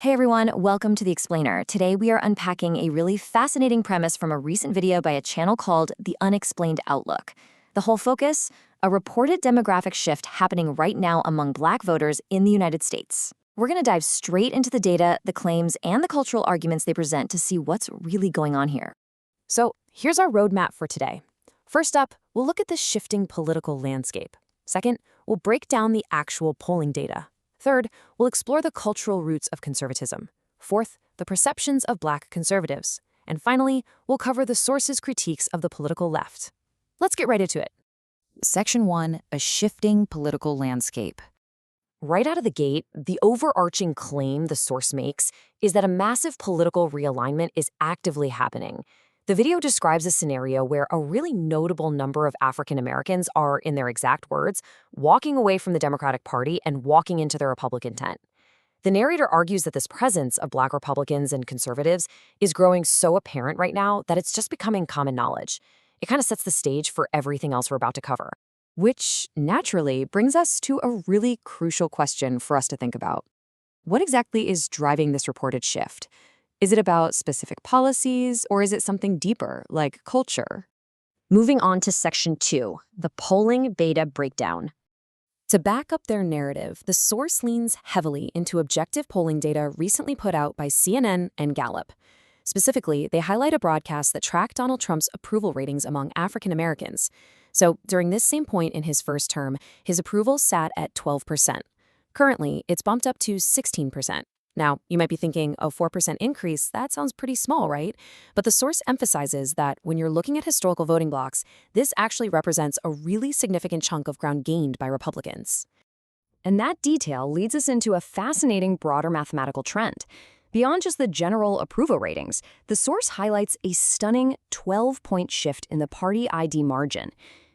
Hey everyone, welcome to The Explainer. Today we are unpacking a really fascinating premise from a recent video by a channel called The Unexplained Outlook. The whole focus? A reported demographic shift happening right now among Black voters in the United States. We're going to dive straight into the data, the claims, and the cultural arguments they present to see what's really going on here. So here's our roadmap for today. First up, we'll look at the shifting political landscape. Second, we'll break down the actual polling data. Third, we'll explore the cultural roots of conservatism. Fourth, the perceptions of Black conservatives. And finally, we'll cover the sources' critiques of the political left. Let's get right into it. Section 1, a shifting political landscape. Right out of the gate, the overarching claim the source makes is that a massive political realignment is actively happening. The video describes a scenario where a really notable number of African Americans are, in their exact words, walking away from the Democratic Party and walking into the Republican tent. The narrator argues that this presence of Black Republicans and conservatives is growing so apparent right now that it's just becoming common knowledge. It kind of sets the stage for everything else we're about to cover. Which, naturally, brings us to a really crucial question for us to think about. What exactly is driving this reported shift? Is it about specific policies, or is it something deeper, like culture? Moving on to Section 2, the polling beta breakdown. To back up their narrative, the source leans heavily into objective polling data recently put out by CNN and Gallup. Specifically, they highlight a broadcast that tracked Donald Trump's approval ratings among African Americans. So, during this same point in his first term, his approval sat at 12%. Currently, it's bumped up to 16%. Now, you might be thinking, a 4% increase, that sounds pretty small, right? But the source emphasizes that when you're looking at historical voting blocks, this actually represents a really significant chunk of ground gained by Republicans. And that detail leads us into a fascinating broader mathematical trend. Beyond just the general approval ratings, the source highlights a stunning 12-point shift in the party ID margin.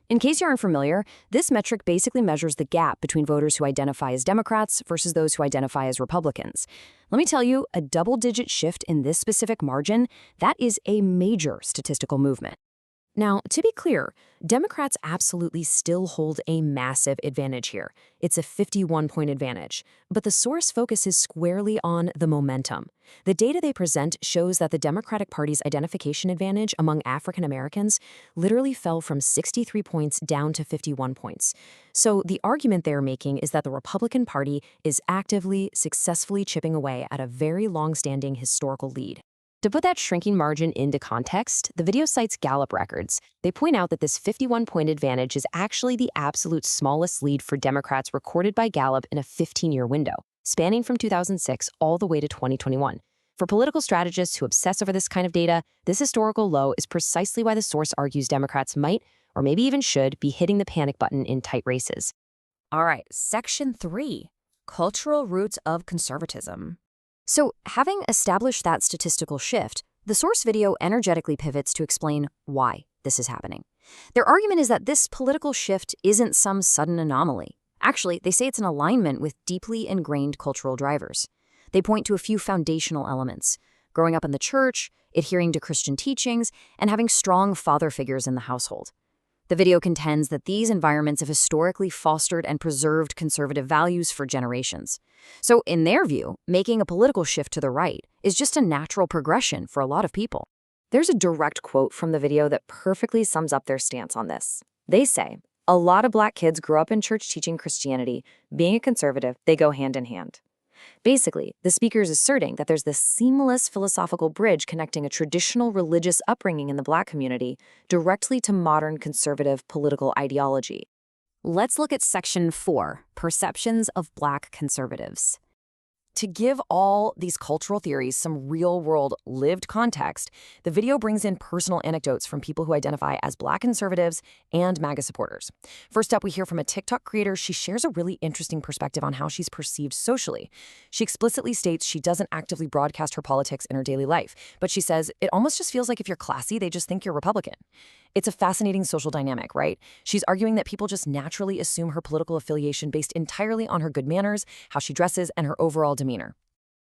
In case you aren't familiar, this metric basically measures the gap between voters who identify as Democrats versus those who identify as Republicans. Let me tell you, a double-digit shift in this specific margin, that is a major statistical movement. Now, to be clear, Democrats absolutely still hold a massive advantage here. It's a 51-point advantage. But the source focuses squarely on the momentum. The data they present shows that the Democratic Party's identification advantage among African Americans literally fell from 63 points down to 51 points. So the argument they're making is that the Republican Party is actively, successfully chipping away at a very long-standing historical lead. To put that shrinking margin into context, the video cites Gallup records. They point out that this 51-point advantage is actually the absolute smallest lead for Democrats recorded by Gallup in a 15-year window, spanning from 2006 all the way to 2021. For political strategists who obsess over this kind of data, this historical low is precisely why the source argues Democrats might, or maybe even should, be hitting the panic button in tight races. All right, Section 3, cultural roots of conservatism. So, having established that statistical shift, the source video energetically pivots to explain why this is happening. Their argument is that this political shift isn't some sudden anomaly. Actually, they say it's an alignment with deeply ingrained cultural drivers. They point to a few foundational elements: growing up in the church, adhering to Christian teachings, and having strong father figures in the household. The video contends that these environments have historically fostered and preserved conservative values for generations. So, in their view, making a political shift to the right is just a natural progression for a lot of people. There's a direct quote from the video that perfectly sums up their stance on this. They say, "A lot of Black kids grew up in church teaching Christianity. Being a conservative, they go hand in hand." Basically, the speaker is asserting that there's this seamless philosophical bridge connecting a traditional religious upbringing in the Black community directly to modern conservative political ideology. Let's look at Section 4, perceptions of Black conservatives. To give all these cultural theories some real-world lived context, the video brings in personal anecdotes from people who identify as Black conservatives and MAGA supporters. First up, we hear from a TikTok creator. She shares a really interesting perspective on how she's perceived socially. She explicitly states she doesn't actively broadcast her politics in her daily life, but she says it almost just feels like if you're classy, they just think you're Republican. It's a fascinating social dynamic, right? She's arguing that people just naturally assume her political affiliation based entirely on her good manners, how she dresses, and her overall demeanor.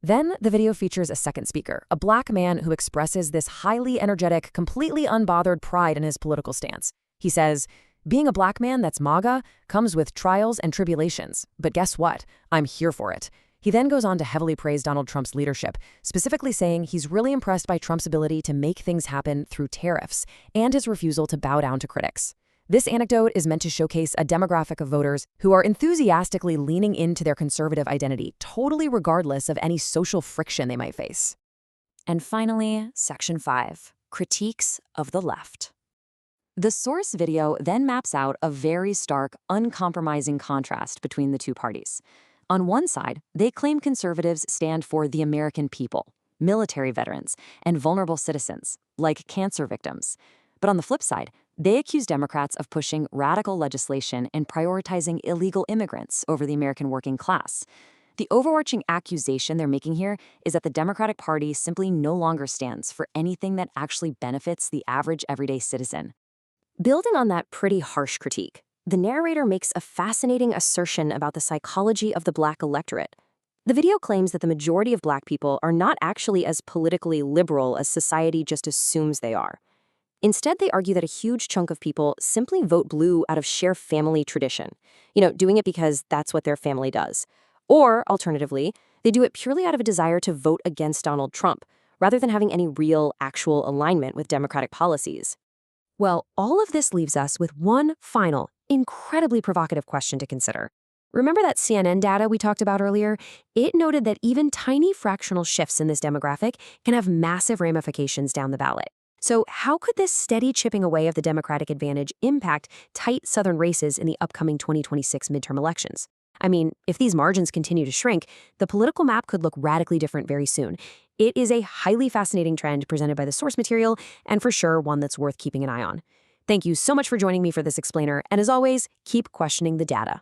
Then the video features a second speaker, a Black man who expresses this highly energetic, completely unbothered pride in his political stance. He says, "Being a Black man that's MAGA comes with trials and tribulations, but guess what? I'm here for it." He then goes on to heavily praise Donald Trump's leadership, specifically saying he's really impressed by Trump's ability to make things happen through tariffs and his refusal to bow down to critics. This anecdote is meant to showcase a demographic of voters who are enthusiastically leaning into their conservative identity, totally regardless of any social friction they might face. And finally, Section 5, Critiques of the Left. The source video then maps out a very stark, uncompromising contrast between the two parties. On one side, they claim conservatives stand for the American people, military veterans, and vulnerable citizens, like cancer victims. But on the flip side, they accuse Democrats of pushing radical legislation and prioritizing illegal immigrants over the American working class. The overarching accusation they're making here is that the Democratic Party simply no longer stands for anything that actually benefits the average everyday citizen. Building on that pretty harsh critique, the narrator makes a fascinating assertion about the psychology of the Black electorate. The video claims that the majority of Black people are not actually as politically liberal as society just assumes they are. Instead, they argue that a huge chunk of people simply vote blue out of sheer family tradition, doing it because that's what their family does. Or, alternatively, they do it purely out of a desire to vote against Donald Trump, rather than having any real, actual alignment with Democratic policies. Well, all of this leaves us with one final, incredibly provocative question to consider. Remember that CNN data we talked about earlier? It noted that even tiny fractional shifts in this demographic can have massive ramifications down the ballot. So how could this steady chipping away of the Democratic advantage impact tight Southern races in the upcoming 2026 midterm elections? I mean, if these margins continue to shrink, the political map could look radically different very soon. It is a highly fascinating trend presented by the source material, and for sure one that's worth keeping an eye on. Thank you so much for joining me for this explainer, and as always, keep questioning the data.